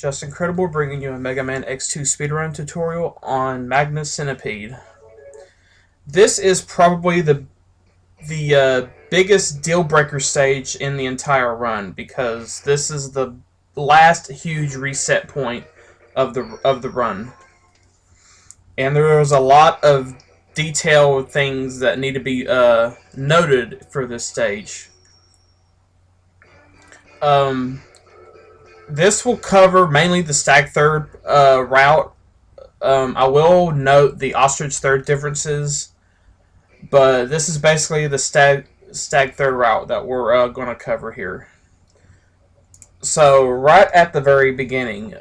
Just Incredible, bringing you a Mega Man X2 speedrun tutorial on Magna Centipede. This is probably the biggest deal breaker stage in the entire run because this is the last huge reset point of the run, and there was a lot of detailed things that need to be noted for this stage. This will cover mainly the Stag third route. I will note the ostrich third differences, but this is basically the Stag third route that we're going to cover here. So right at the very beginning,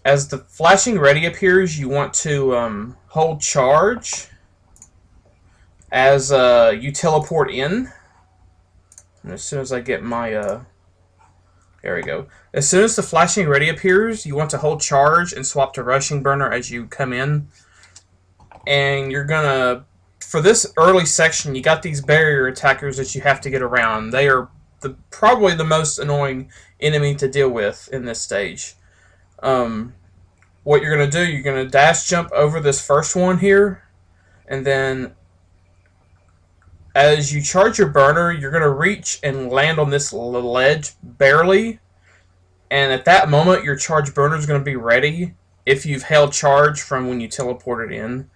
as the flashing ready appears, you want to hold charge as you teleport in. And as soon as I get my there we go. As soon as the flashing ready appears, you want to hold charge and swap to rushing burner as you come in. And you're gonna, for this early section, you got these barrier attackers that you have to get around. They are probably the most annoying enemy to deal with in this stage. What you're gonna do, you're gonna dash jump over this first one here, and then as you charge your burner, you're going to reach and land on this ledge barely. And at that moment, your charge burner is going to be ready if you've held charge from when you teleported in.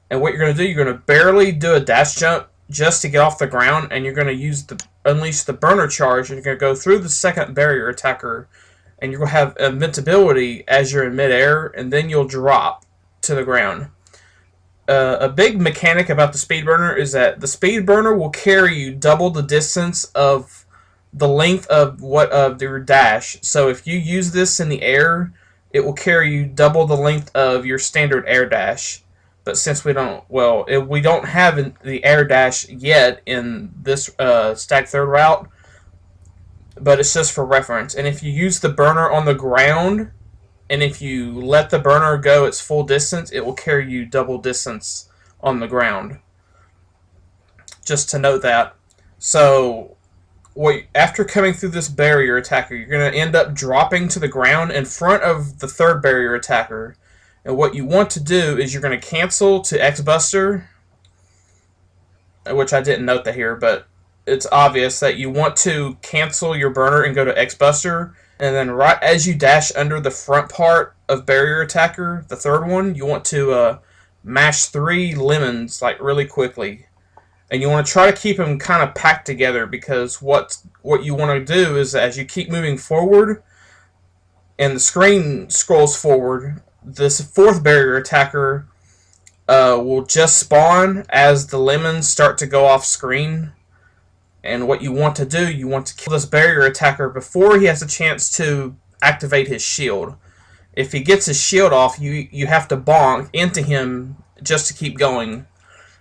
And what you're going to do, you're going to barely do a dash jump just to get off the ground, and you're going to unleash the burner charge, and you're going to go through the second barrier attacker, and you're going to have invincibility as you're in midair, and then you'll drop to the ground. A big mechanic about the speed burner is that the speed burner will carry you double the distance of the length of your dash. So if you use this in the air, it will carry you double the length of your standard air dash. But since we don't have the air dash yet in this Stag third route, but it's just for reference. And if you use the burner on the ground, and if you let the burner go its full distance, it will carry you double distance on the ground. Just to note that. So, after coming through this barrier attacker, you're going to end up dropping to the ground in front of the third barrier attacker. And what you want to do is you're going to cancel to X-Buster, which I didn't note that here, but it's obvious that you want to cancel your burner and go to X-Buster. And then right as you dash under the front part of barrier attacker, the third one, you want to mash 3 lemons like really quickly. And you want to try to keep them kind of packed together, because what you want to do is as you keep moving forward and the screen scrolls forward, this fourth barrier attacker will just spawn as the lemons start to go off screen. And what you want to do, you want to kill this barrier attacker before he has a chance to activate his shield. If he gets his shield off, you have to bonk into him just to keep going.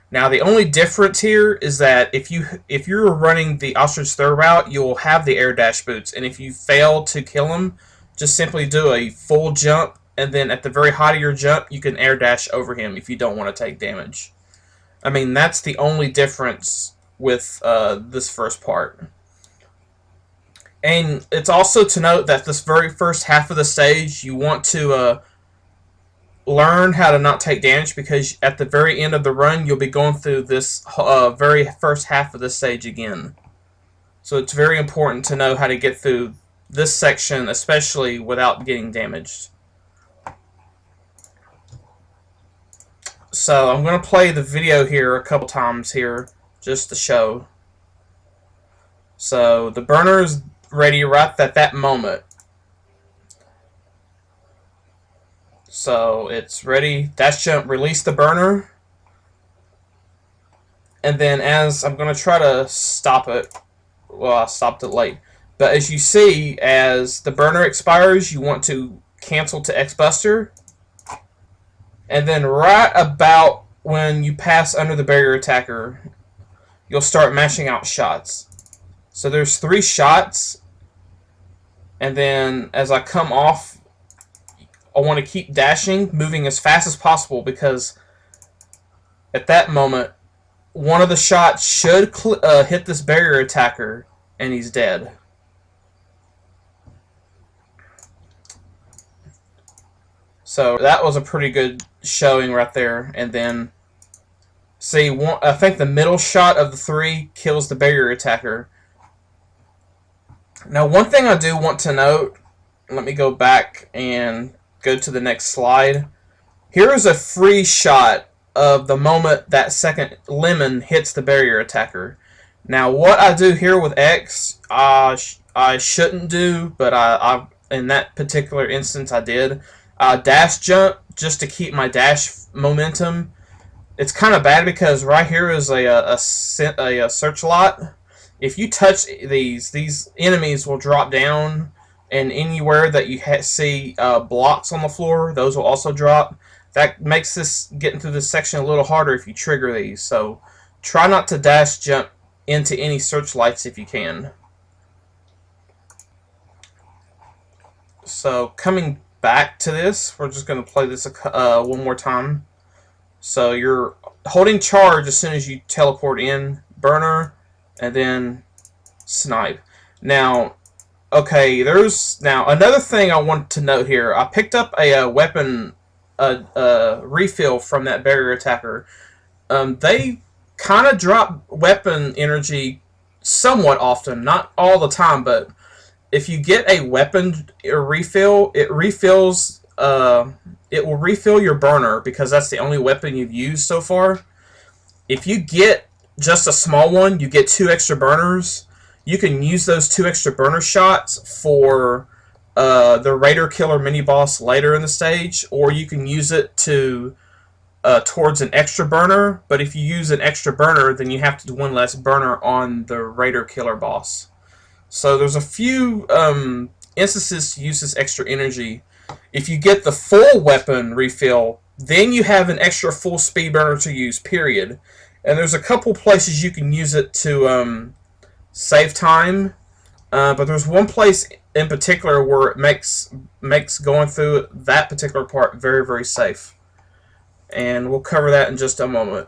Now the only difference here is that if you're running the ostrich third route, you'll have the air dash boots, and if you fail to kill him, just simply do a full jump, and then at the very height of your jump, you can air dash over him if you don't want to take damage. I mean, that's the only difference with this first part. And it's also to note that this very first half of the stage, you want to learn how to not take damage, because at the very end of the run, you'll be going through this very first half of the stage again. So it's very important to know how to get through this section, especially without getting damaged. So I'm going to play the video here a couple times here, just to show. So the burner is ready right at that moment. So it's ready. Dash jump, release the burner. And then as I'm going to try to stop it. Well, I stopped it late. But as you see, as the burner expires, you want to cancel to X-Buster. And then right about when you pass under the barrier attacker, you'll start mashing out shots. So there's 3 shots, and then as I come off, I want to keep dashing, moving as fast as possible, because at that moment, one of the shots should hit this barrier attacker, and he's dead. So that was a pretty good showing right there. And then, see, I think the middle shot of the 3 kills the barrier attacker. Now, one thing I do want to note, let me go back and go to the next slide. Here is a free shot of the moment that second lemon hits the barrier attacker. Now, what I do here with X, I shouldn't do, but I in that particular instance I did. Dash jump just to keep my dash momentum. It's kind of bad because right here is a searchlight. If you touch these enemies will drop down, and anywhere that you see blocks on the floor, those will also drop. That makes this getting through this section a little harder if you trigger these. So try not to dash jump into any searchlights if you can. So coming back to this, we're just going to play this one more time. So you're holding charge as soon as you teleport in, burner, and then snipe. Now, okay, there's now another thing I want to note here. I picked up a weapon refill from that barrier attacker. They kind of drop weapon energy somewhat often, not all the time, but if you get a weapon refill, it refills. It will refill your burner because that's the only weapon you've used so far. If you get just a small one, you get 2 extra burners. You can use those 2 extra burner shots for the Raider Killer mini boss later in the stage, or you can use it to towards an extra burner. But if you use an extra burner, then you have to do 1 less burner on the Raider Killer boss. So there's a few instances to use this extra energy. If you get the full weapon refill, then you have an extra full speed burner to use, period. And there's a couple places you can use it to save time. But there's one place in particular where it makes going through that particular part very, very safe. And we'll cover that in just a moment.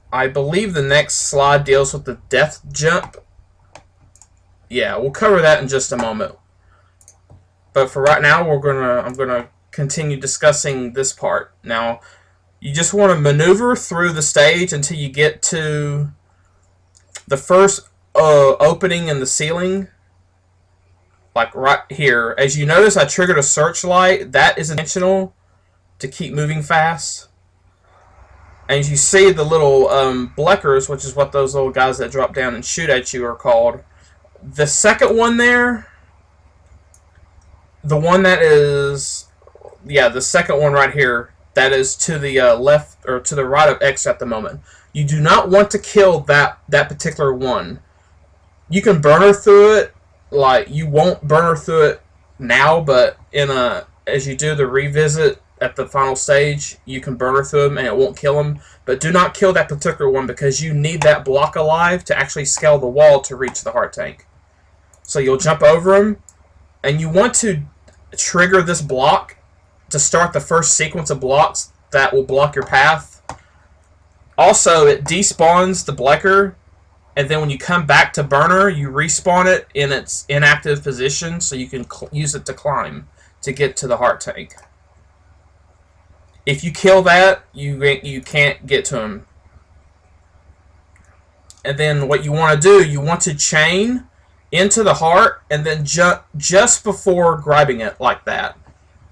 I believe the next slide deals with the death jump. Yeah, we'll cover that in just a moment. But for right now, I'm gonna continue discussing this part. Now, you just want to maneuver through the stage until you get to the first opening in the ceiling, like right here. As you notice, I triggered a searchlight. That is intentional to keep moving fast. And you see the little bleckers, which is what those little guys that drop down and shoot at you are called. The second one there, the one that is, yeah, the second one right here, that is to the left or to the right of X at the moment. You do not want to kill that particular one. You can burner through it, like you won't burner through it now, but as you do the revisit at the final stage, you can burner through them and it won't kill them. But do not kill that particular one because you need that block alive to actually scale the wall to reach the heart tank. So you'll jump over him, and you want to trigger this block to start the first sequence of blocks that will block your path. Also, it despawns the blecker, and then when you come back to burner, you respawn it in its inactive position so you can use it to climb to get to the heart tank. If you kill that, you can't get to him. And then what you want to do, you want to chain into the heart and then jump just before grabbing it like that.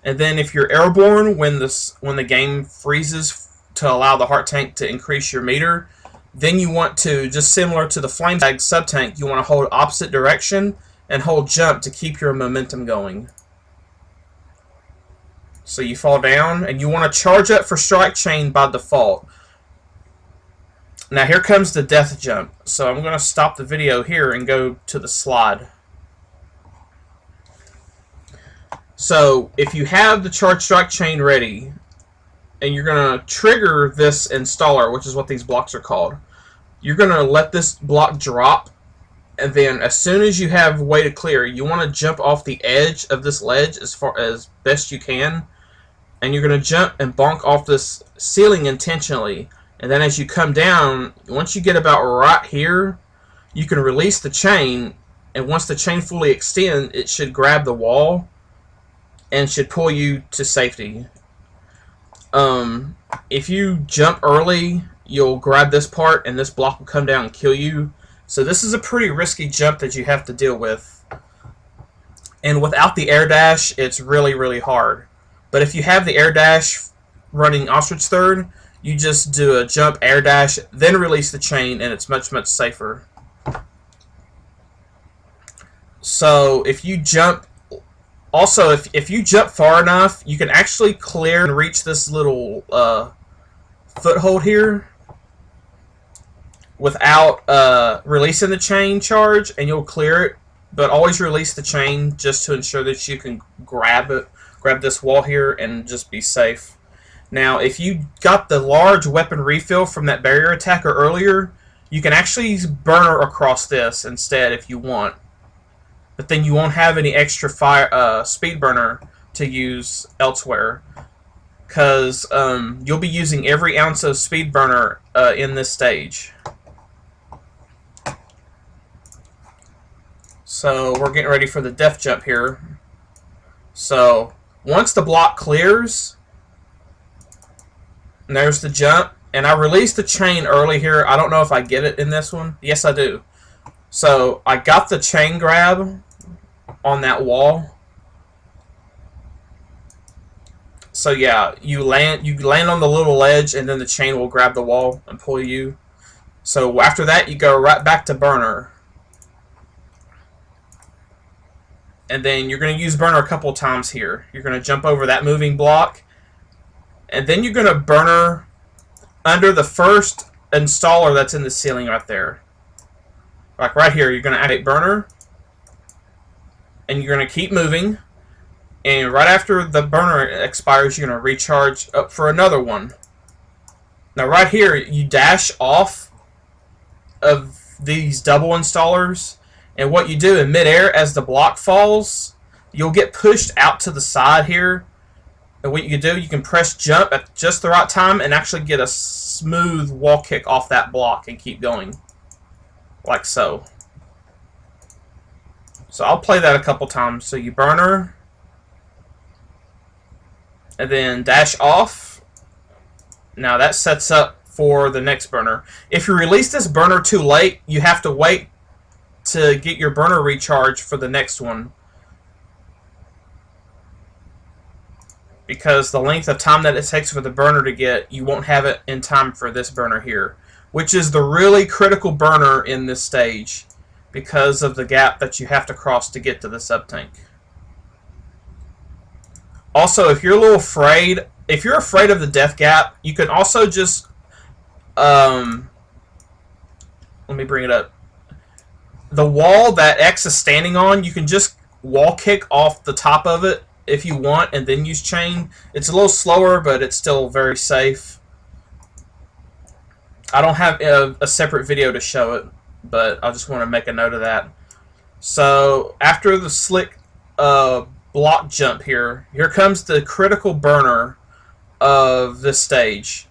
And then if you're airborne when the game freezes to allow the heart tank to increase your meter, then you want to, just similar to the flame tag sub-tank, you want to hold opposite direction and hold jump to keep your momentum going. So you fall down, and you want to charge up for strike chain by default. Now here comes the death jump. So I'm going to stop the video here and go to the slide. So if you have the charge strike chain ready, and you're going to trigger this installer, which is what these blocks are called, you're going to let this block drop, and then as soon as you have way to clear, you want to jump off the edge of this ledge as far as best you can, and you're going to jump and bonk off this ceiling intentionally. And then as you come down, once you get about right here, you can release the chain, and once the chain fully extends, it should grab the wall. and should pull you to safety. If you jump early, you'll grab this part and this block will come down and kill you. So this is a pretty risky jump that you have to deal with. And without the air dash, it's really, really hard. But if you have the air dash running ostrich third, you just do a jump, air dash, then release the chain, and it's much, much safer. So if you jump, also if you jump far enough, you can actually clear and reach this little foothold here without releasing the chain charge, and you'll clear it. But always release the chain just to ensure that you can grab this wall here and just be safe. Now, if you got the large weapon refill from that barrier attacker earlier, you can actually burner across this instead if you want. But then you won't have any extra speed burner to use elsewhere, because you'll be using every ounce of speed burner in this stage. So we're getting ready for the death jump here. So once the block clears, and there's the jump, and I released the chain early here. I don't know if I get it in this one. Yes, I do. So I got the chain grab on that wall. So yeah, you land on the little ledge, and then the chain will grab the wall and pull you. So after that, you go right back to burner. And then you're going to use burner a couple times here. You're going to jump over that moving block, and then you're going to burner under the first installer that's in the ceiling right there. Like right here, you're going to activate burner, and you're going to keep moving, and right after the burner expires, you're going to recharge up for another one. Now right here, you dash off of these double installers, and what you do in midair, as the block falls, you'll get pushed out to the side here. And what you can do, you can press jump at just the right time and actually get a smooth wall kick off that block and keep going. Like so. So I'll play that a couple times. So you burner, and then dash off. Now that sets up for the next burner. If you release this burner too late, you have to wait to get your burner recharge for the next one, because the length of time that it takes for the burner to get, you won't have it in time for this burner here, which is the really critical burner in this stage because of the gap that you have to cross to get to the sub-tank. Also, if you're a little afraid, if you're afraid of the death gap, you can also just let me bring it up. The wall that X is standing on, you can just wall kick off the top of it if you want, and then use chain. It's a little slower, but it's still very safe. I don't have a separate video to show it, but I just want to make a note of that. So after the slick block jump here comes the critical burner of this stage.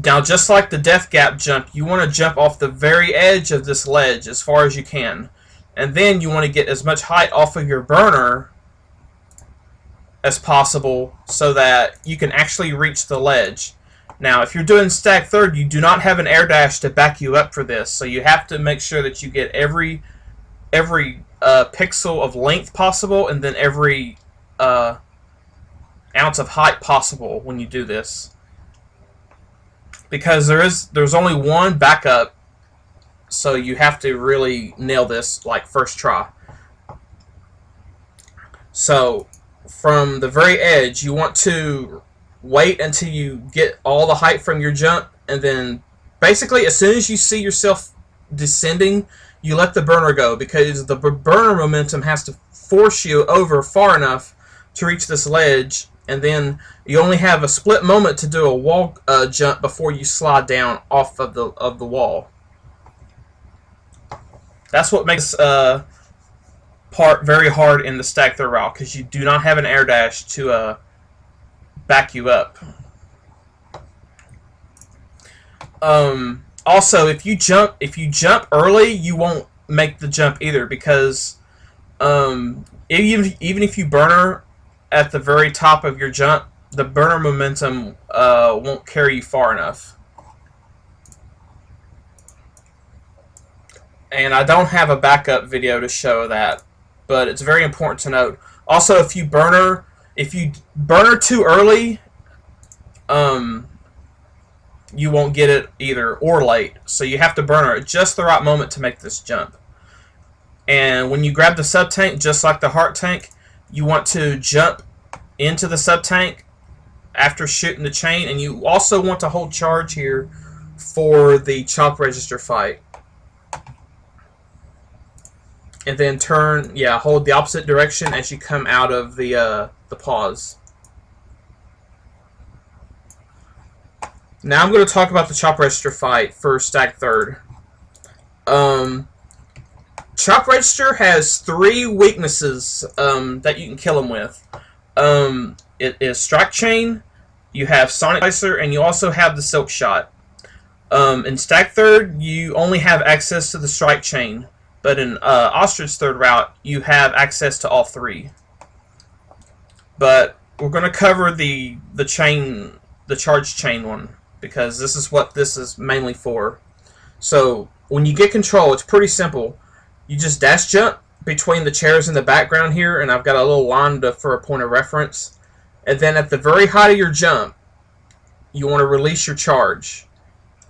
Now, just like the death gap jump, you want to jump off the very edge of this ledge as far as you can. And then you want to get as much height off of your burner as possible so that you can actually reach the ledge. Now, if you're doing Stag third, you do not have an air dash to back you up for this. So you have to make sure that you get every pixel of length possible, and then every ounce of height possible when you do this. Because there's only one backup, so you have to really nail this like first try. So from the very edge, you want to wait until you get all the height from your jump, and then basically as soon as you see yourself descending, you let the burner go, because the burner momentum has to force you over far enough to reach this ledge, and then you only have a split moment to do a wall jump before you slide down off of the wall. That's what makes part very hard in the Stag third route, because you do not have an air dash to back you up. Also, if you jump early, you won't make the jump either, because Even if you burner at the very top of your jump, the burner momentum won't carry you far enough. And I don't have a backup video to show that, but it's very important to note. Also, if you burner too early, you won't get it either, or late. So you have to burner at just the right moment to make this jump. And when you grab the sub tank, just like the heart tank, you want to jump into the sub tank after shooting the chain, and you also want to hold charge here for the chop register fight. And then hold the opposite direction as you come out of the pause. Now I'm going to talk about the chop register fight for Stag Third. Chop register has 3 weaknesses that you can kill him with. It is strike chain, you have sonic slicer, and you also have the silk shot. In Stag Third, you only have access to the strike chain, but in Ostrich Third route, you have access to all 3. But we're going to cover the charge chain one, because this is what this is mainly for. So when you get control, it's pretty simple. You just dash jump between the chairs in the background here, and I've got a little line for a point of reference. And then at the very height of your jump, you want to release your charge.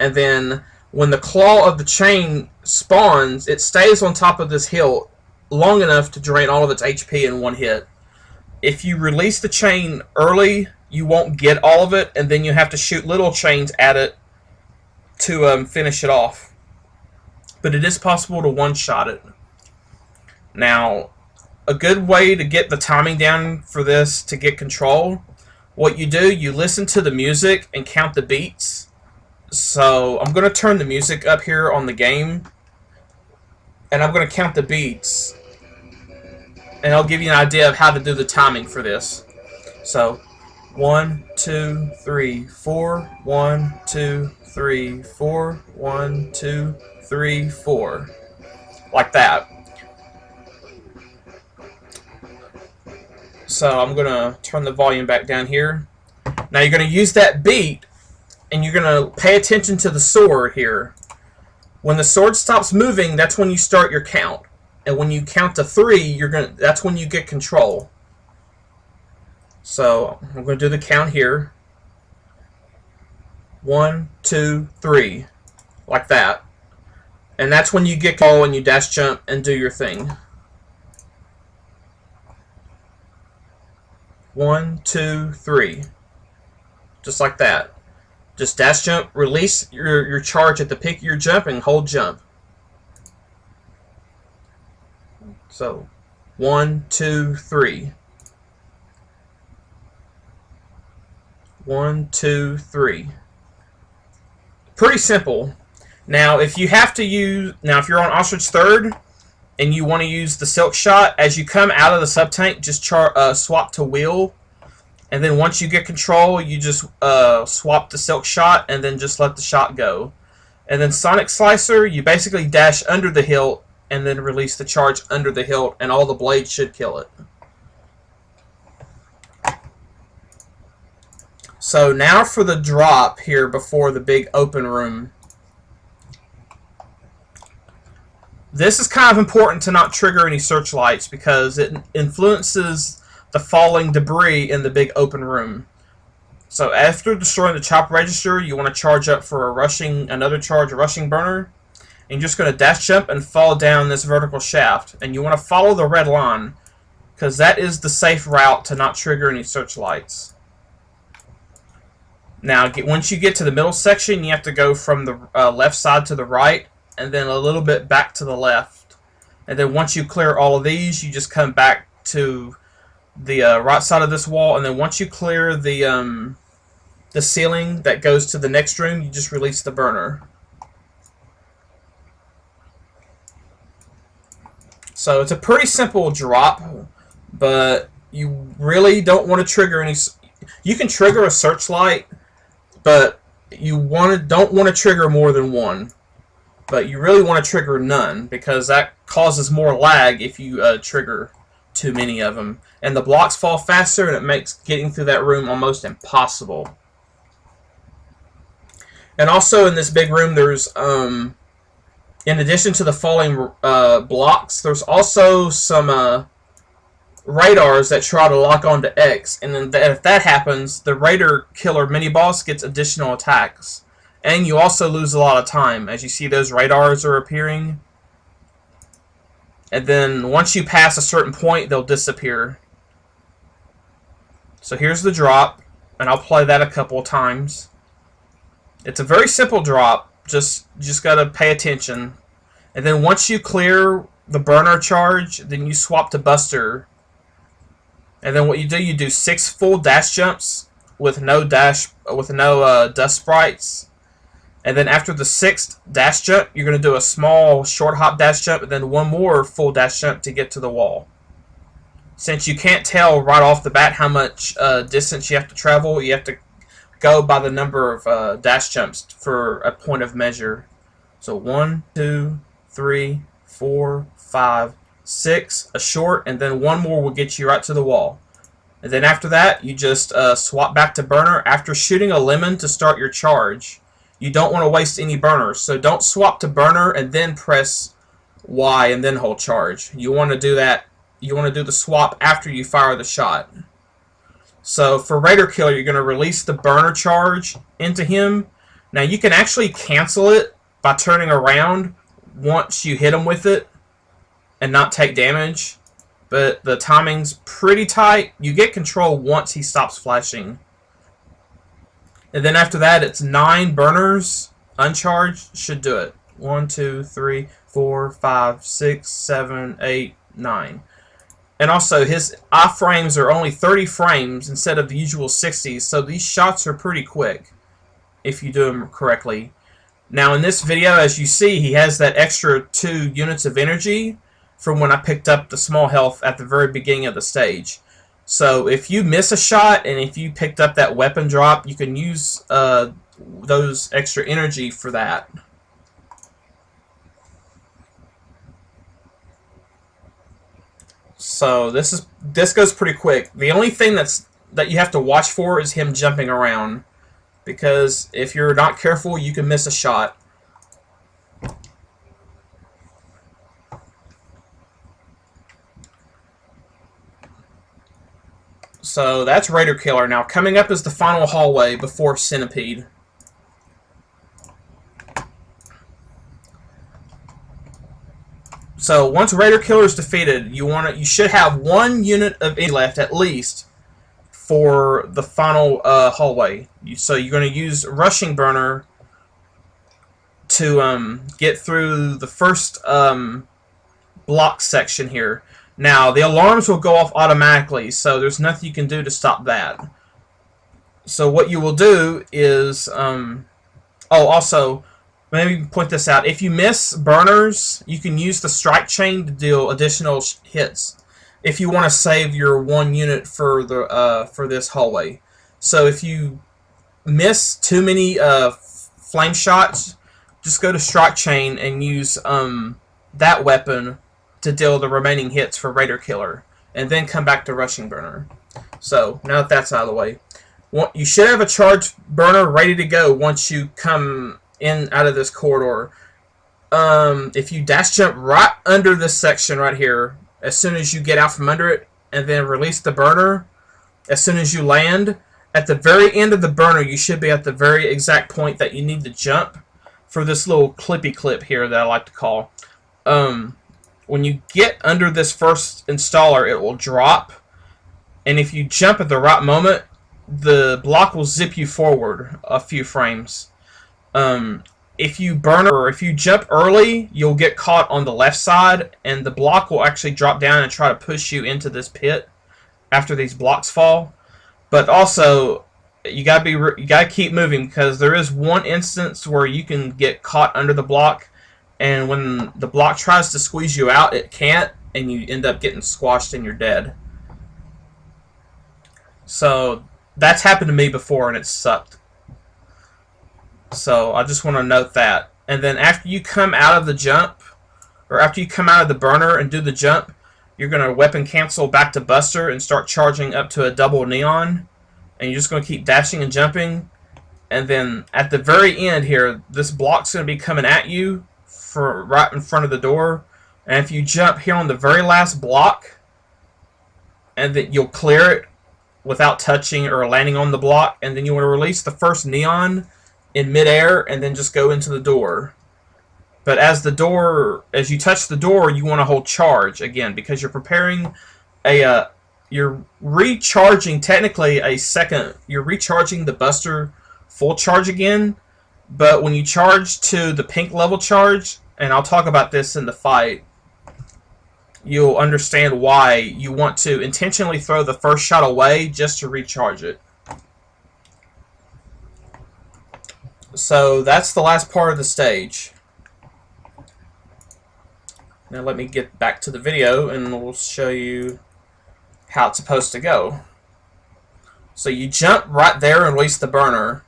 And then when the claw of the chain spawns, it stays on top of this hill long enough to drain all of its HP in one hit. If you release the chain early, you won't get all of it, and then you have to shoot little chains at it to finish it off. But it is possible to one-shot it. Now, a good way to get the timing down for this to get control, what you do, you listen to the music and count the beats. So I'm going to turn the music up here on the game, and I'm going to count the beats, and I'll give you an idea of how to do the timing for this. So 1, 2, 3, 4, 1, 2, 3, 4, 1, 2, 3, 4, like that. So I'm going to turn the volume back down here. Now you're going to use that beat, and you're going to pay attention to the sword here. When the sword stops moving, that's when you start your count. And when you count to 3, that's when you get control. So I'm going to do the count here. 1, 2, 3, like that. And that's when you get control and you dash jump and do your thing. 1, 2, 3, just like that. Just dash jump, release your charge at the peak of your jump, and hold jump. So 1, 2, 3. 1, 2, 3. Pretty simple. Now, if you're on Ostrich Third and you want to use the silk shot, as you come out of the sub tank, just swap to wheel, and then once you get control, you just swap to silk shot, and then just let the shot go. And then sonic slicer, you basically dash under the hilt and then release the charge under the hilt, and all the blades should kill it. So now for the drop here before the big open room. This is kind of important to not trigger any searchlights, because it influences the falling debris in the big open room. So after destroying the chop register, you want to charge up for a rushing burner. And you're just going to dash jump and fall down this vertical shaft. And you want to follow the red line, because that is the safe route to not trigger any searchlights. Now, once you get to the middle section, you have to go from the left side to the right, and then a little bit back to the left. And then once you clear all of these, you just come back to the right side of this wall, and then once you clear the ceiling that goes to the next room, you just release the burner. So it's a pretty simple drop, but you really don't want to trigger any. You can trigger a searchlight, but you don't want to trigger more than one. But you really want to trigger none, because that causes more lag if you trigger too many of them. And the blocks fall faster, and it makes getting through that room almost impossible. And also in this big room, there's, in addition to the falling blocks, there's also some radars that try to lock onto X. And then if that happens, the Raider Killer mini-boss gets additional attacks. And you also lose a lot of time. As you see, those radars are appearing. And then once you pass a certain point, they'll disappear. So here's the drop, and I'll play that a couple of times. It's a very simple drop. Just gotta pay attention. And then once you clear the burner charge, then you swap to Buster. And then what you do 6 full dash jumps with no dust sprites. And then after the 6th dash jump, you're going to do a small short hop dash jump, and then one more full dash jump to get to the wall. Since you can't tell right off the bat how much distance you have to travel, you have to go by the number of dash jumps for a point of measure. So 1, 2, 3, 4, 5, 6, a short, and then one more will get you right to the wall. And then after that, you just swap back to burner after shooting a lemon to start your charge. You don't want to waste any burners, so don't swap to burner and then press Y and then hold charge. You want to do that. You want to do the swap after you fire the shot. So for Raider Killer, you're going to release the burner charge into him. Now you can actually cancel it by turning around once you hit him with it and not take damage. But the timing's pretty tight. You get control once he stops flashing. And then after that, it's 9 burners, uncharged, should do it. 1, 2, 3, 4, 5, 6, 7, 8, 9. And also, his iframes are only 30 frames instead of the usual 60s, so these shots are pretty quick if you do them correctly. Now, in this video, as you see, he has that extra 2 units of energy from when I picked up the small health at the very beginning of the stage. So if you miss a shot and if you picked up that weapon drop, you can use those extra energy for that. So this goes pretty quick. The only thing that you have to watch for is him jumping around, because if you're not careful, you can miss a shot. So that's Raider Killer. Now coming up is the final hallway before Centipede. So once Raider Killer is defeated, you should have 1 unit of energy left at least for the final hallway. So you're going to use Rushing Burner to get through the first block section here. Now, the alarms will go off automatically, so there's nothing you can do to stop that. So what you will do is... also, maybe point this out. If you miss burners, you can use the strike chain to deal additional hits if you want to save your 1 unit for this hallway. So if you miss too many flame shots, just go to strike chain and use that weapon to deal the remaining hits for Raider Killer, and then come back to Rushing Burner. So now that that's out of the way, you should have a charged burner ready to go once you come in out of this corridor. If you dash jump right under this section right here, as soon as you get out from under it, and then release the burner, as soon as you land, at the very end of the burner, you should be at the very exact point that you need to jump for this little clippy clip here that I like to call. When you get under this first installer, it will drop, and if you jump at the right moment, the block will zip you forward a few frames. If you burn or if you jump early, you'll get caught on the left side, and the block will actually drop down and try to push you into this pit after these blocks fall. But also, you gotta keep moving, because there is one instance where you can get caught under the block, and when the block tries to squeeze you out, it can't, and you end up getting squashed and you're dead. So that's happened to me before, and it sucked. So I just want to note that. and then after you come out of the jump, or after you come out of the burner and do the jump, you're going to weapon cancel back to Buster and start charging up to a double neon, and you're just going to keep dashing and jumping. And then at the very end here, this block's going to be coming at you for right in front of the door. And if you jump here on the very last block, and then you'll clear it without touching or landing on the block, and then you want to release the first neon in midair and then just go into the door. But as you touch the door, you want to hold charge again because you're preparing you're recharging technically you're recharging the Buster full charge again. But when you charge to the pink level charge, and I'll talk about this in the fight, you'll understand why you want to intentionally throw the first shot away just to recharge it. So that's the last part of the stage. Now let me get back to the video and we'll show you how it's supposed to go. So you jump right there and release the burner.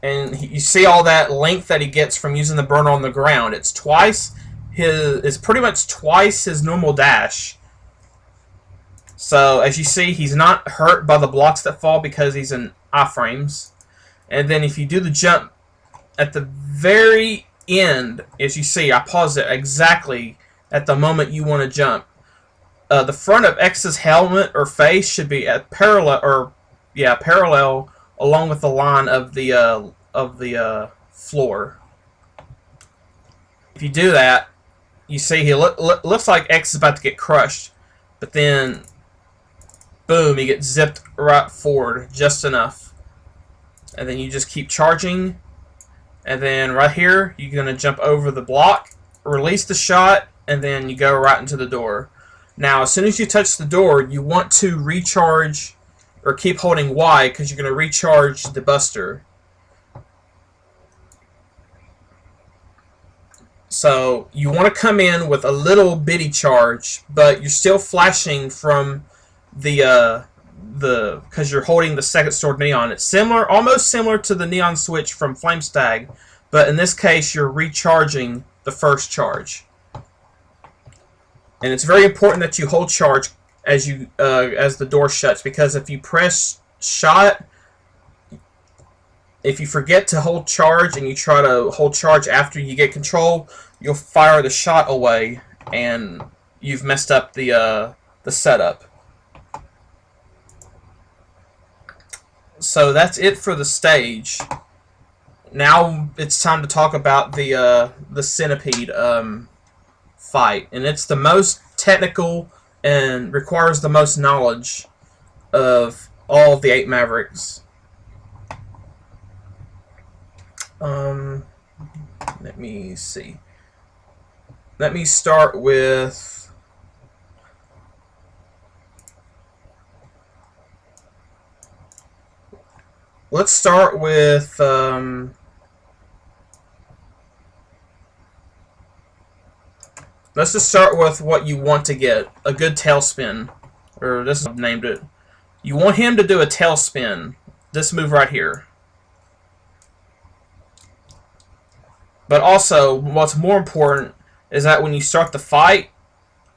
And you see all that length that he gets from using the burner on the ground. It's pretty much twice his normal dash. So as you see, he's not hurt by the blocks that fall because he's in iframes. And then if you do the jump at the very end, as you see, I paused it exactly at the moment you want to jump. The front of X's helmet or face should be at parallel along with the line of the floor. If you do that, you see he looks like X is about to get crushed, but then boom, he gets zipped right forward just enough, and then you just keep charging. And then right here, you're going to jump over the block, release the shot, and then you go right into the door. Now, as soon as you touch the door, you want to recharge, or keep holding Y, because you're going to recharge the Buster. So, you want to come in with a little bitty charge, but you're still flashing from because you're holding the second stored neon. It's almost similar to the neon switch from Flame Stag, but in this case you're recharging the first charge. And it's very important that you hold charge as the door shuts, because if you press shot, if you forget to hold charge and you try to hold charge after you get control, you'll fire the shot away and you've messed up the setup. So that's it for the stage. Now it's time to talk about the Centipede fight, and it's the most technical and requires the most knowledge of all of the 8 Mavericks. Let me see. Let me start with. Let's start with let's just start with what you want to get. A good tailspin. Or this is I've named it. You want him to do a tailspin. This move right here. But also, what's more important is that when you start the fight,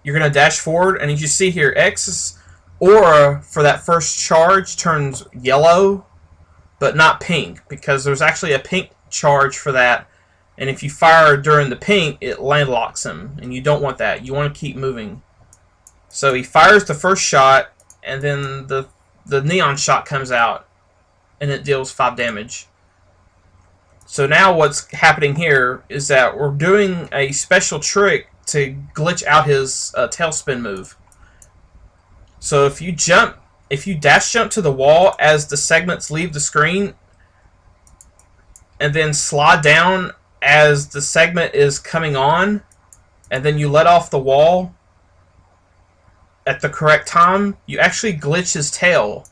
you're going to dash forward, and as you see here, X's aura for that first charge turns yellow, but not pink, because there's actually a pink charge for that, and if you fire during the pink, it landlocks him, and you don't want that. You want to keep moving. So he fires the first shot, and then the neon shot comes out, and it deals 5 damage. So now what's happening here is that we're doing a special trick to glitch out his tailspin move. So if you dash jump to the wall as the segments leave the screen, and then slide down as the segment is coming on, and then you let off the wall at the correct time, you actually glitch his tail.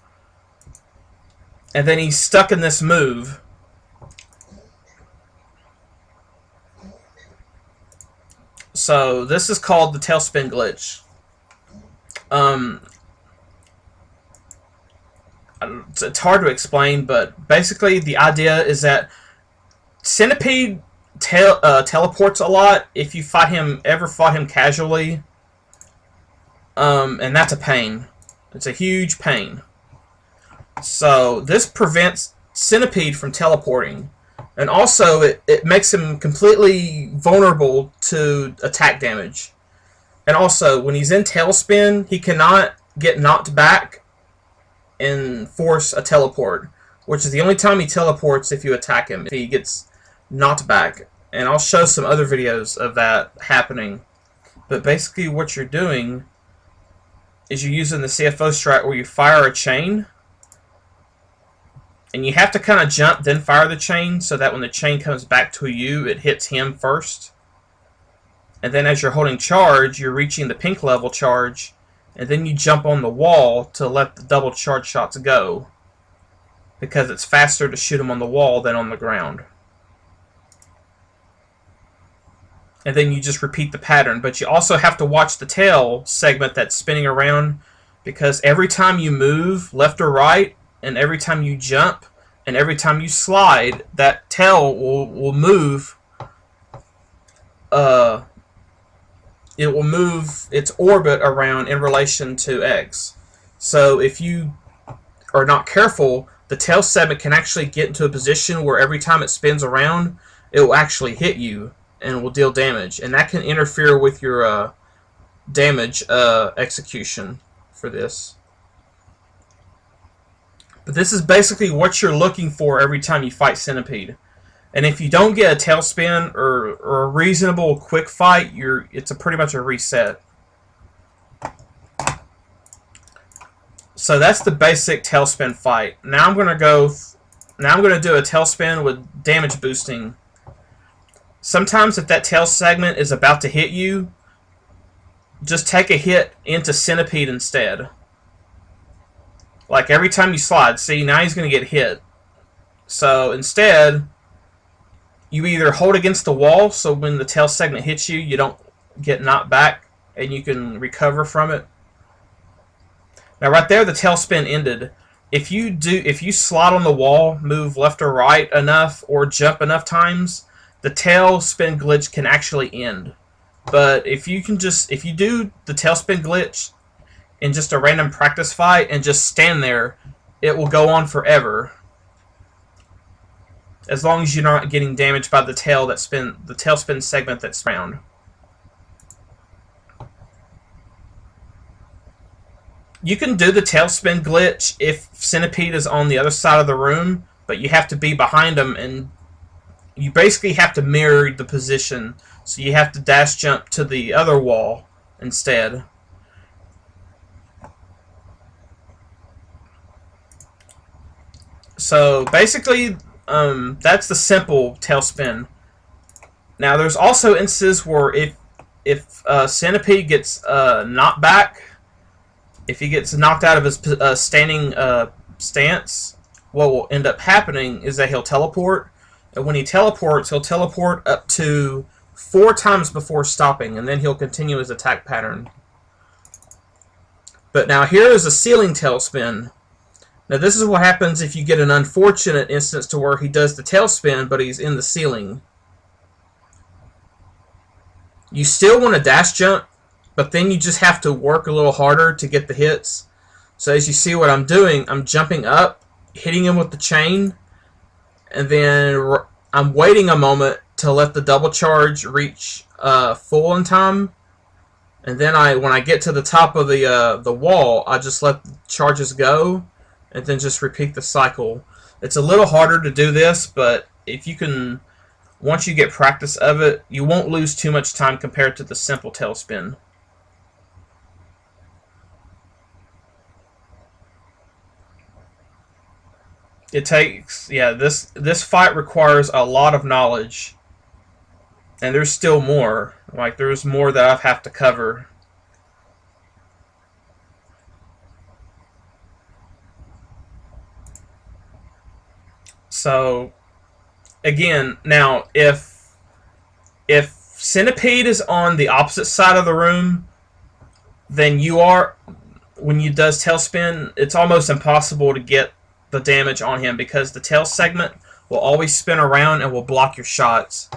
And then he's stuck in this move. So this is called the tailspin glitch. It's hard to explain, but basically the idea is that Centipede teleports a lot if you ever fought him casually, and that's a pain. It's a huge pain. So this prevents Centipede from teleporting, and also it makes him completely vulnerable to attack damage. And also, when he's in Tailspin, he cannot get knocked back and force a teleport, which is the only time he teleports if you attack him, if he gets knocked back. And I'll show some other videos of that happening. But basically what you're doing is you're using the CFO strat where you fire a chain, and you have to kind of jump then fire the chain so that when the chain comes back to you, it hits him first. And then as you're holding charge, you're reaching the pink level charge, and then you jump on the wall to let the double charge shots go, because it's faster to shoot them on the wall than on the ground. And then you just repeat the pattern, but you also have to watch the tail segment that's spinning around, because every time you move left or right, and every time you jump, and every time you slide, that tail will move. It will move its orbit around in relation to X. So if you are not careful, the tail segment can actually get into a position where every time it spins around, it will actually hit you and will deal damage. And that can interfere with your damage execution for this. But this is basically what you're looking for every time you fight Centipede. And if you don't get a Tailspin or a reasonable quick fight, it's pretty much a reset. So that's the basic Tailspin fight. Now I'm going to do a Tailspin with damage boosting. Sometimes if that tail segment is about to hit you, just take a hit into Centipede instead. Like every time you slide, see, now he's going to get hit. So instead, you either hold against the wall, so when the tail segment hits you, you don't get knocked back, and you can recover from it. Now right there, the Tailspin ended. If you slide on the wall, move left or right enough, or jump enough times, the Tailspin glitch can actually end. But if you do the Tailspin glitch in just a random practice fight and just stand there, it will go on forever. As long as you're not getting damaged by the Tailspin segment that's around. You can do the Tailspin glitch if Centipede is on the other side of the room, but you have to be behind him, and you basically have to mirror the position. So you have to dash jump to the other wall instead. So basically, that's the simple Tailspin. Now there's also instances where if Centipede gets knocked back, if he gets knocked out of his standing stance, what will end up happening is that he'll teleport. And when he teleports, he'll teleport up to 4 times before stopping, and then he'll continue his attack pattern. But now here is a ceiling Tailspin. Now this is what happens if you get an unfortunate instance to where he does the Tailspin, but he's in the ceiling. You still want to dash jump, but then you just have to work a little harder to get the hits. So as you see what I'm doing, I'm jumping up, hitting him with the chain, and then I'm waiting a moment to let the double charge reach full in time. And then when I get to the top of the wall, I just let the charges go, and then just repeat the cycle. It's a little harder to do this, but if you can, once you get practice of it, you won't lose too much time compared to the simple Tailspin. It takes, yeah, this fight requires a lot of knowledge, and there's still more. Like, there's more that I have to cover. So, again, now if Centipede is on the opposite side of the room, then you are when he does Tailspin, it's almost impossible to get the damage on him because the tail segment will always spin around and will block your shots.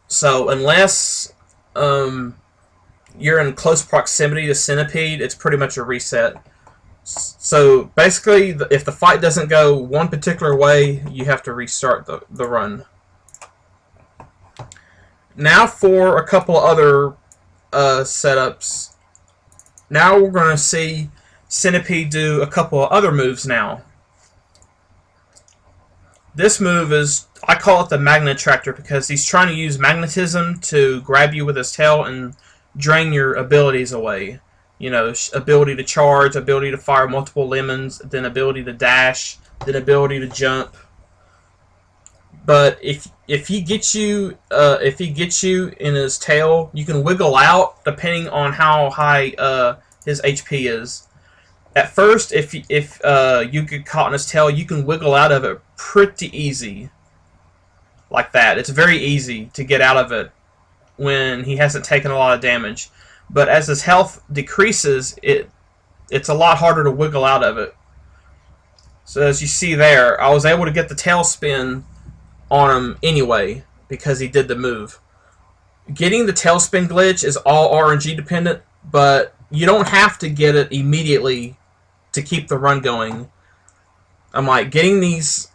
So unless you're in close proximity to Centipede, it's pretty much a reset. So basically, if the fight doesn't go one particular way, you have to restart the run. Now for a couple other setups. Now we're going to see Centipede do a couple of other moves now. This move is, I call it the Magna Tractor because he's trying to use magnetism to grab you with his tail and drain your abilities away. You know, ability to charge, ability to fire multiple lemons, then ability to dash, then ability to jump. But if he gets you in his tail, you can wiggle out depending on how high his HP is. At first, if you get caught in his tail, you can wiggle out of it pretty easy, like that. It's very easy to get out of it when he hasn't taken a lot of damage. But as his health decreases, it's a lot harder to wiggle out of it. So as you see there, I was able to get the Tailspin on him anyway because he did the move. Getting the Tailspin glitch is all RNG dependent, but you don't have to get it immediately to keep the run going. I'm like getting this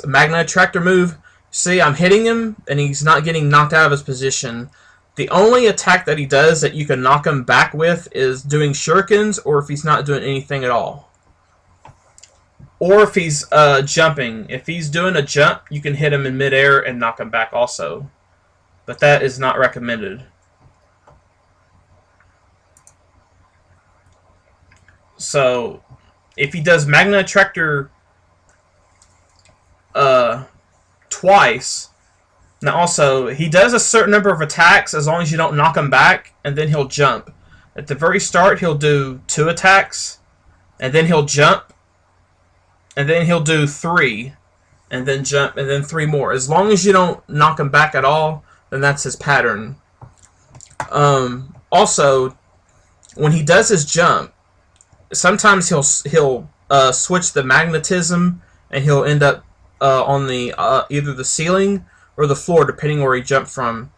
Magna Tractor move. See, I'm hitting him and he's not getting knocked out of his position. The only attack that he does that you can knock him back with is doing shurikens, or if he's not doing anything at all. Or if he's jumping. If he's doing a jump, you can hit him in midair and knock him back also. But that is not recommended. So, if he does Magna Tractor twice, now also, he does a certain number of attacks as long as you don't knock him back, and then he'll jump. At the very start, he'll do 2 attacks, and then he'll jump, and then he'll do 3, and then jump, and then 3 more. As long as you don't knock him back at all, then that's his pattern. Also, when he does his jump, sometimes he'll switch the magnetism, and he'll end up on the either the ceiling or the floor, depending where he jumped from.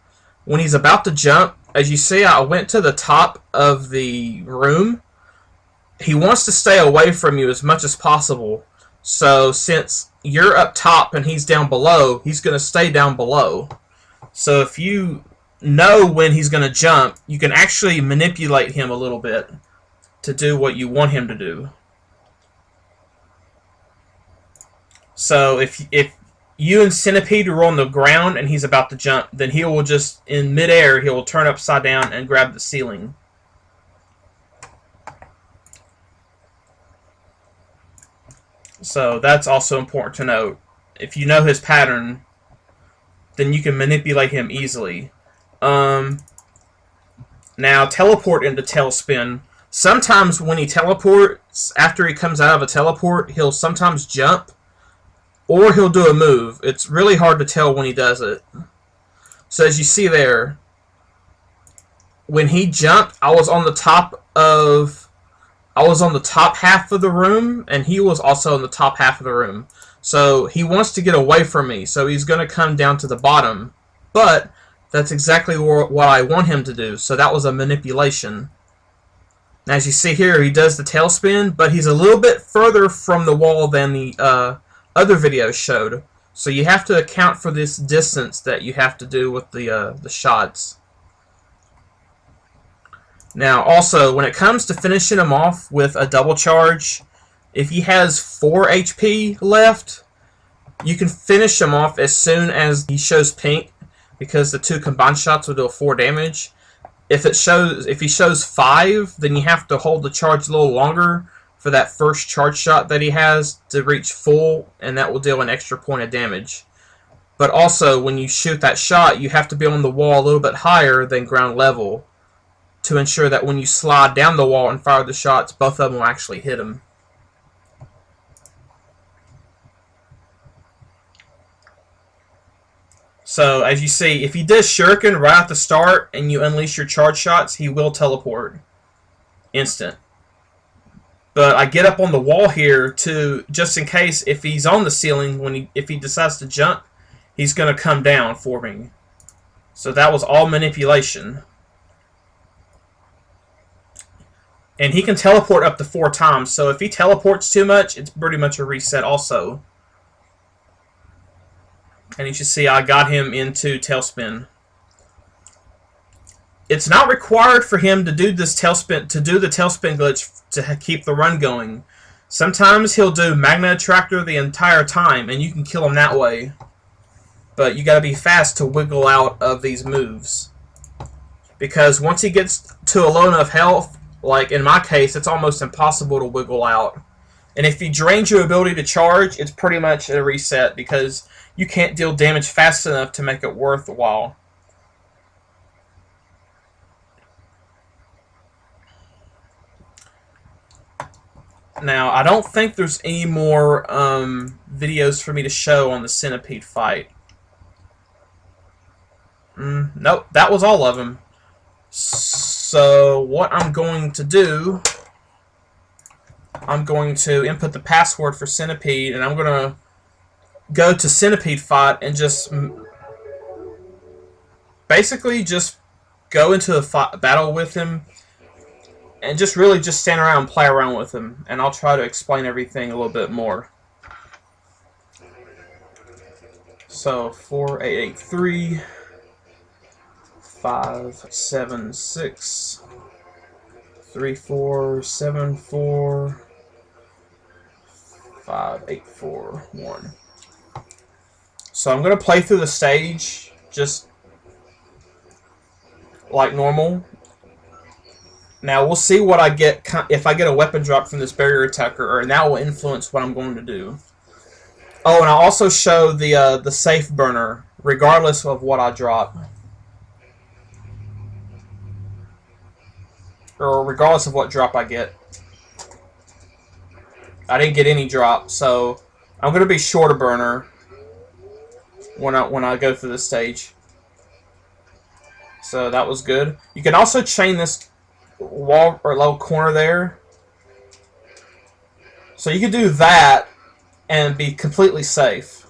When he's about to jump, as you see, I went to the top of the room. He wants to stay away from you as much as possible. So since you're up top and he's down below, he's going to stay down below. So if you know when he's going to jump, you can actually manipulate him a little bit to do what you want him to do. So if you and Centipede are on the ground and he's about to jump, then he will just, in midair, he will turn upside down and grab the ceiling. So that's also important to note. If you know his pattern, then you can manipulate him easily. Now, teleport into Tailspin. Sometimes when he teleports, after he comes out of a teleport, he'll sometimes jump, or he'll do a move. It's really hard to tell when he does it. So as you see there, when he jumped, I was on the top half of the room, and he was also in the top half of the room. So he wants to get away from me, so he's going to come down to the bottom. But that's exactly what I want him to do, so that was a manipulation. Now as you see here, he does the Tailspin, but he's a little bit further from the wall than the other videos showed. So you have to account for this distance that you have to do with the shots. Now also, when it comes to finishing him off with a double charge, if he has 4 HP left, you can finish him off as soon as he shows pink, because the 2 combined shots will do 4 damage. If he shows 5, then you have to hold the charge a little longer for that first charge shot that he has to reach full, and that will deal an extra point of damage. But also, when you shoot that shot, you have to be on the wall a little bit higher than ground level to ensure that when you slide down the wall and fire the shots, both of them will actually hit him. So, as you see, if he does shuriken right at the start and you unleash your charge shots, he will teleport. Instant. But I get up on the wall here to, just in case if he's on the ceiling, if he decides to jump, he's going to come down for me. So that was all manipulation. And he can teleport up to 4 times, so if he teleports too much, it's pretty much a reset also. And you should see I got him into Tailspin. It's not required for him to do this Tailspin, to do the Tailspin glitch to keep the run going. Sometimes he'll do Magna Attractor the entire time, and you can kill him that way. But you gotta be fast to wiggle out of these moves. Because once he gets to a low enough health, like in my case, it's almost impossible to wiggle out. And if he drains your ability to charge, it's pretty much a reset because you can't deal damage fast enough to make it worthwhile. Now, I don't think there's any more videos for me to show on the Centipede fight. Nope, that was all of them. So, what I'm going to do, I'm going to input the password for Centipede, and I'm going to go to Centipede fight and just basically just go into a battle with him and just really just stand around and play around with him, and I'll try to explain everything a little bit more. So 4883 576 3474 5841. So I'm gonna play through the stage just like normal. Now we'll see what I get if I get a weapon drop from this barrier attacker, and that will influence what I'm going to do. Oh, and I'll also show the safe burner, regardless of what I drop, or regardless of what drop I get. I didn't get any drop, so I'm going to be short a burner when I go through this stage. So that was good. You can also chain this wall or little corner there, so you can do that and be completely safe.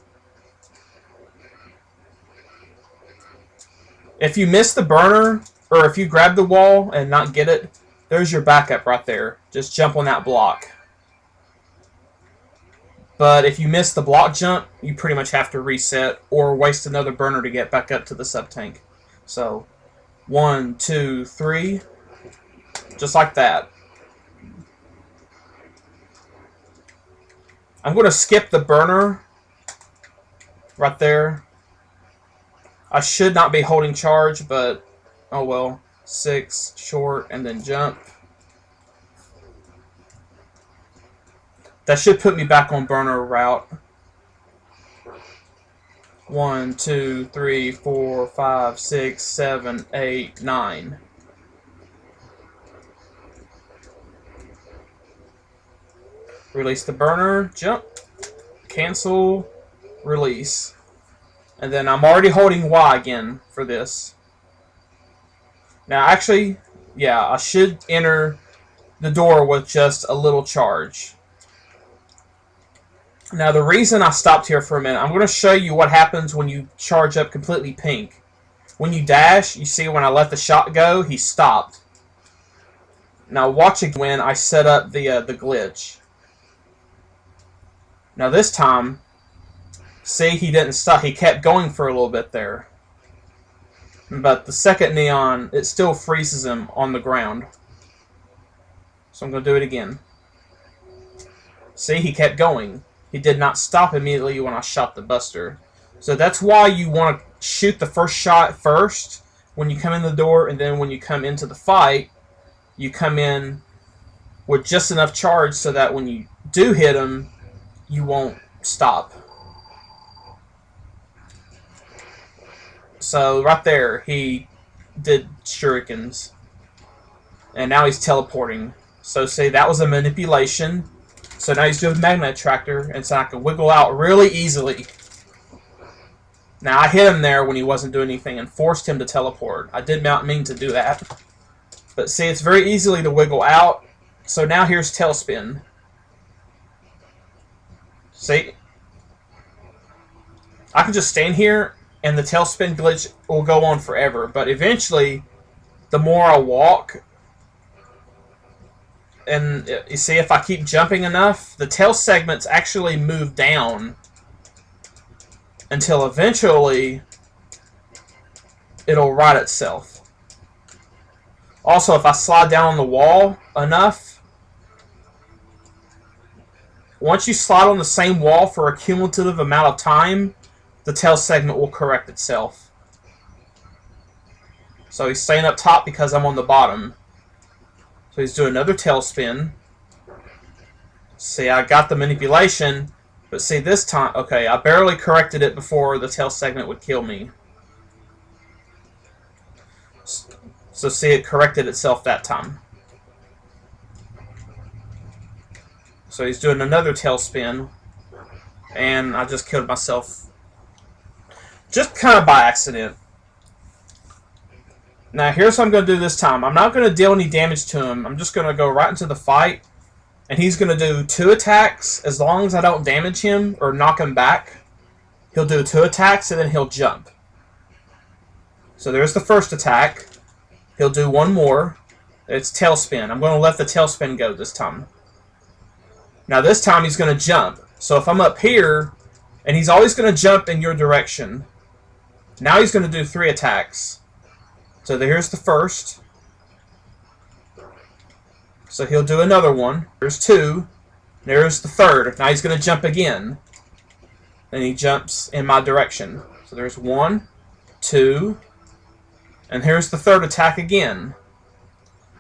If you miss the burner, or if you grab the wall and not get it, there's your backup right there. Just jump on that block. But if you miss the block jump, you pretty much have to reset or waste another burner to get back up to the sub-tank. So 1, 2, 3, just like that. I'm going to skip the burner right there. I should not be holding charge, but oh well. 6, short, and then jump. That should put me back on burner route. 1, 2, 3, 4, 5, 6, 7, 8, 9. Release the burner, jump, cancel, release. And then I'm already holding Y again for this. Now actually, yeah, I should enter the door with just a little charge. Now the reason I stopped here for a minute, I'm going to show you what happens when you charge up completely pink. When you dash, you see when I let the shot go, he stopped. Now watch again when I set up the glitch. Now this time, see, he didn't stop. He kept going for a little bit there. But the second neon, it still freezes him on the ground. So I'm going to do it again. See, he kept going. He did not stop immediately when I shot the buster. So that's why you want to shoot the first shot first when you come in the door, and then when you come into the fight, you come in with just enough charge so that when you do hit him, you won't stop. So right there, he did shurikens. And now he's teleporting. So see, that was a manipulation. So now he's doing Magna Attractor, and so I can wiggle out really easily. Now I hit him there when he wasn't doing anything and forced him to teleport. I did not mean to do that. But see, it's very easily to wiggle out So now here's Tailspin. See? I can just stand here and the Tailspin glitch will go on forever. But eventually, the more I walk, and you see if I keep jumping enough, the tail segments actually move down until eventually it'll right itself. Also, if I slide down on the wall enough, once you slide on the same wall for a cumulative amount of time, the tail segment will correct itself. So he's staying up top because I'm on the bottom. So he's doing another tailspin. See, I got the manipulation, but see this time, okay, I barely corrected it before the tail segment would kill me. So see, it corrected itself that time. So he's doing another tailspin, and I just killed myself. Just kind of by accident. Now here's what I'm going to do this time. I'm not going to deal any damage to him. I'm just going to go right into the fight. And he's going to do 2 attacks. As long as I don't damage him or knock him back, he'll do 2 attacks and then he'll jump. So there's the first attack. He'll do 1 more. It's Tailspin. I'm going to let the Tailspin go this time. Now this time he's going to jump. So if I'm up here, and he's always going to jump in your direction. Now he's going to do 3 attacks. So here's the first. So he'll do another one. There's 2. There's the third. Now he's going to jump again. Then he jumps in my direction. So there's 1, 2, and here's the third attack again.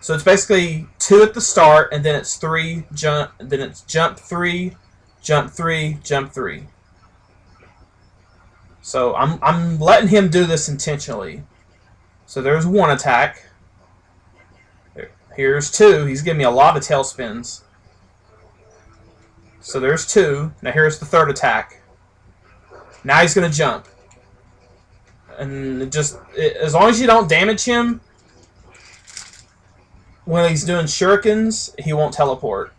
So it's basically 2 at the start, and then it's 3, jump, then it's jump 3, jump 3, jump 3. So I'm letting him do this intentionally. So there's 1 attack. Here's 2. He's giving me a lot of tailspins. So there's 2. Now here's the third attack. Now he's going to jump. And as long as you don't damage him, when he's doing shurikens, he won't teleport.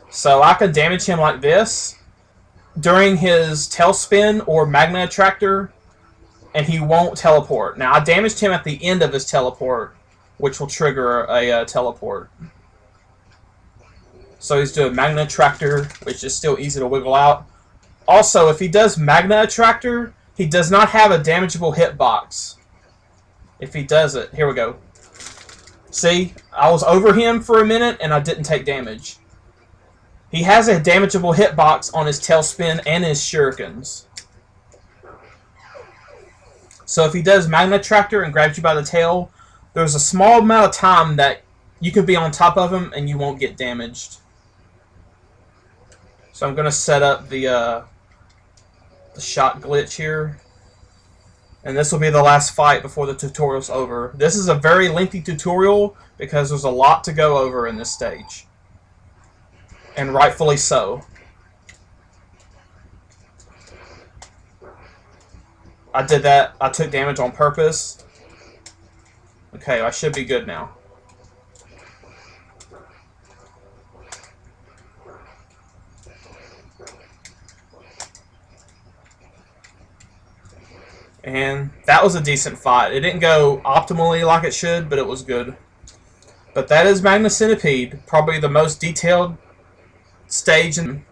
So I can damage him like this during his tailspin or Magna attractor, and he won't teleport. Now, I damaged him at the end of his teleport, which will trigger a teleport. So he's doing Magna attractor, which is still easy to wiggle out. Also, if he does Magna attractor, he does not have a damageable hitbox. If he does it, here we go. See, I was over him for a minute, and I didn't take damage. He has a damageable hitbox on his tailspin and his shurikens. So if he does Magna Tractor and grabs you by the tail, there's a small amount of time that you can be on top of him and you won't get damaged. So I'm going to set up the shot glitch here. And this will be the last fight before the tutorial's over. This is a very lengthy tutorial because there's a lot to go over in this stage. And rightfully so. I did that. I took damage on purpose. Okay, I should be good now. And that was a decent fight. It didn't go optimally like it should, but it was good. But that is Magna Centipede, probably the most detailed stage in